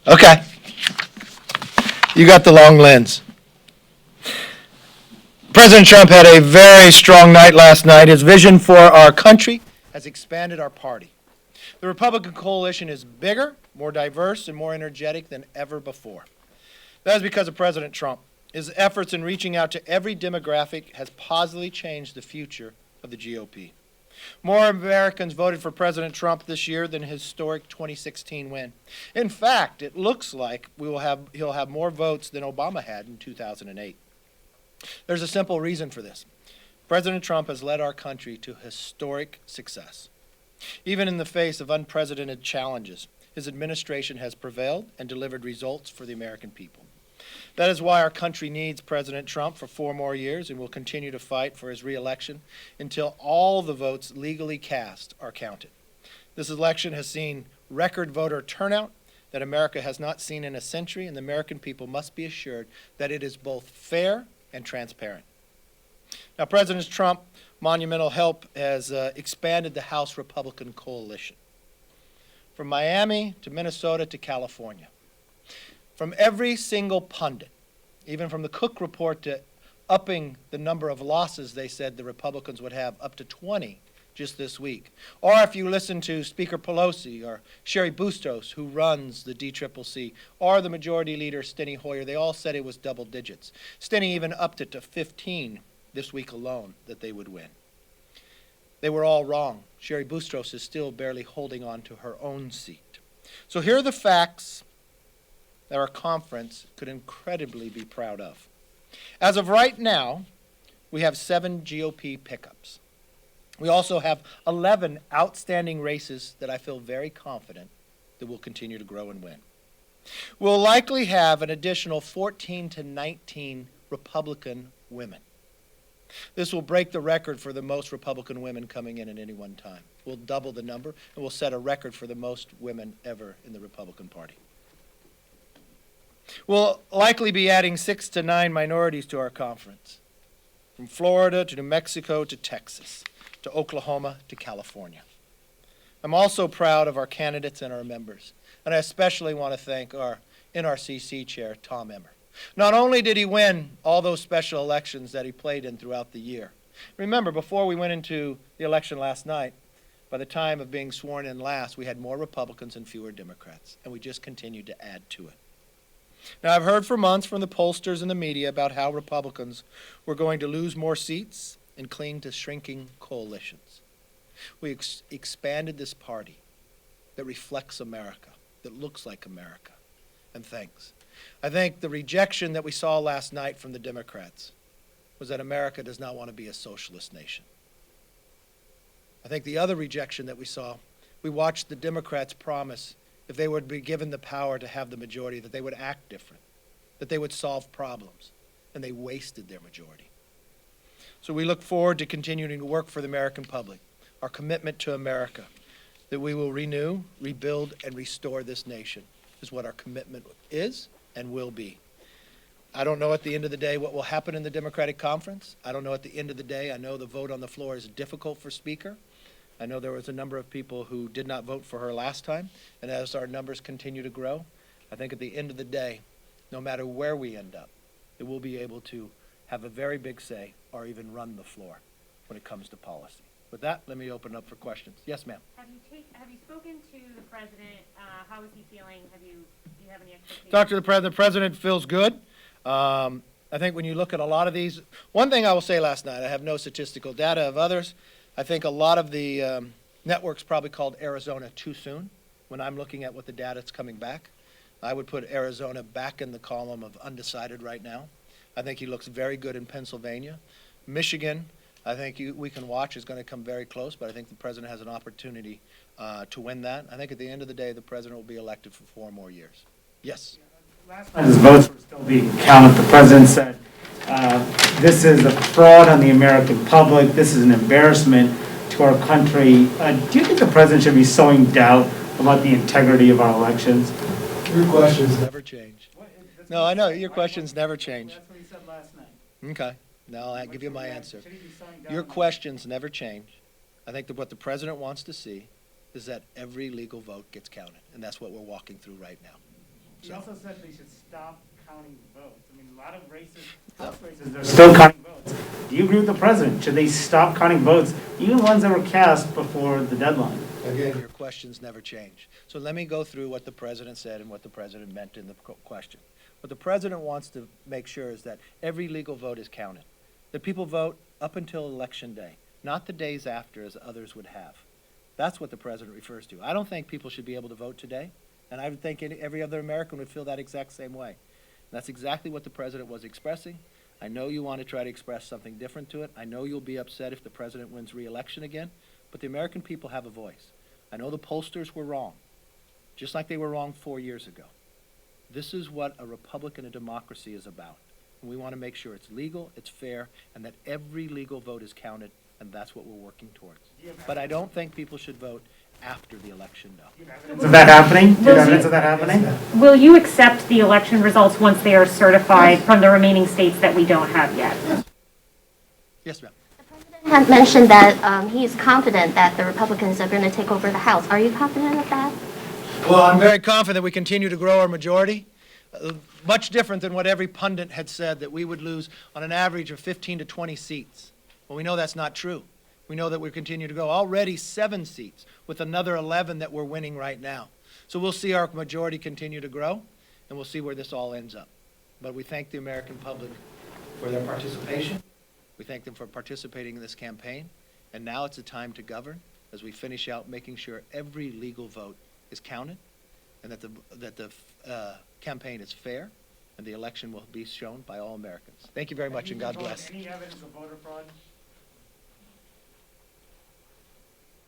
Okay. You got the long lens. President Trump had a very strong night last night. His vision for our country has expanded our party. The Republican coalition is bigger, more diverse, and more energetic than ever before. That is because of President Trump. His efforts in reaching out to every demographic has positively changed the future of the GOP. More Americans voted for President Trump this year than his historic 2016 win. In fact, it looks like he'll have more votes than Obama had in 2008. There's a simple reason for this. President Trump has led our country to historic success. Even in the face of unprecedented challenges, his administration has prevailed and delivered results for the American people. That is why our country needs President Trump for 4 more years and will continue to fight for his re-election until all the votes legally cast are counted. This election has seen record voter turnout that America has not seen in a century, and the American people must be assured that it is both fair and transparent. Now, President Trump's monumental help has expanded the House Republican coalition from Miami to Minnesota to California. From every single pundit, even from the Cook Report to upping the number of losses they said the Republicans would have up to 20 just this week. Or if you listen to Speaker Pelosi or Sherry Bustos, who runs the DCCC, or the Majority Leader Steny Hoyer, they all said it was double digits. Steny even upped it to 15 this week alone that they would win. They were all wrong. Sherry Bustos is still barely holding on to her own seat. So here are the facts that our conference could incredibly be proud of. As of right now, we have 7 GOP pickups. We also have 11 outstanding races that I feel very confident that will continue to grow and win. We'll likely have an additional 14 to 19 Republican women. This will break the record for the most Republican women coming in at any one time. We'll double the number, and we'll set a record for the most women ever in the Republican Party. We'll likely be adding 6 to 9 minorities to our conference, from Florida to New Mexico to Texas, to Oklahoma to California. I'm also proud of our candidates and our members, and I especially want to thank our NRCC chair, Tom Emmer. Not only did he win all those special elections that he played in throughout the year. Remember, before we went into the election last night, by the time of being sworn in last, we had more Republicans and fewer Democrats, and we just continued to add to it. Now, I've heard for months from the pollsters and the media about how Republicans were going to lose more seats and cling to shrinking coalitions. We expanded this party that reflects America, that looks like America, and thanks. I think the rejection that we saw last night from the Democrats was that America does not want to be a socialist nation. I think the other rejection that we saw, we watched the Democrats promise if they would be given the power to have the majority, that they would act different, that they would solve problems, and they wasted their majority. So we look forward to continuing to work for the American public, our commitment to America, that we will renew, rebuild, and restore this nation is what our commitment is and will be. I don't know at the end of the day what will happen in the Democratic Conference. I don't know at the end of the day. I know the vote on the floor is difficult for Speaker. I know there was a number of people who did not vote for her last time, and as our numbers continue to grow, I think at the end of the day, no matter where we end up, that we'll be able to have a very big say or even run the floor when it comes to policy. With that, let me open up for questions. Yes, ma'am. Have you spoken to the president? How is he feeling? Do you have any expectations? Talk to the president. The president feels good. I think when you look at a lot of these, one thing I will say last night, I have no statistical data of others. I think a lot of the networks probably called Arizona too soon when I'm looking at what the data is coming back. I would put Arizona back in the column of undecided right now. I think he looks very good in Pennsylvania. Michigan, I think we can watch, is going to come very close, but I think the president has an opportunity to win that. I think at the end of the day, the president will be elected for 4 more years. Yes? Last night, his votes were still being counted. The president said, this is a fraud on the American public. This is an embarrassment to our country. Do you think the president should be sowing doubt about the integrity of our elections? Your questions never change. No, I know. Your questions never change. That's what he said last night. Okay. Now I'll give you my answer. Your questions never change. I think that what the president wants to see is that every legal vote gets counted, and that's what we're walking through right now. He So- also said they should stop counting votes. I mean, a lot of races, House races, they're still counting votes. Do you agree with the president? Should they stop counting votes, even ones that were cast before the deadline? Again, your questions never change. So let me go through what the president said and what the president meant in the question. What the president wants to make sure is that every legal vote is counted, that people vote up until Election Day, not the days after as others would have. That's what the president refers to. I don't think people should be able to vote today, and I would think every other American would feel that exact same way. And that's exactly what the president was expressing. I know you want to try to express something different to it. I know you'll be upset if the president wins re-election again, but the American people have a voice. I know the pollsters were wrong, just like they were wrong 4 years ago. This is what a republic and a democracy is about. And we want to make sure it's legal, it's fair, and that every legal vote is counted, and that's what we're working towards. But I don't think people should vote after the election, no. Is that happening? Do you have evidence of that happening? Will you accept the election results once they are certified from the remaining states that we don't have yet? Yes, ma'am. The president had mentioned that he is confident that the Republicans are going to take over the House. Are you confident of that? Well, I'm very confident we continue to grow our majority. Much different than what every pundit had said, that we would lose on an average of 15 to 20 seats. Well, we know that's not true. We know that we continue to grow. Already 7 seats, with another 11 that we're winning right now. So we'll see our majority continue to grow, and we'll see where this all ends up. But we thank the American public for their participation. We thank them for participating in this campaign. And now it's a time to govern as we finish out making sure every legal vote is counted, and that the campaign is fair, and the election will be shown by all Americans. Thank you very much, and God bless. Any evidence of voter fraud?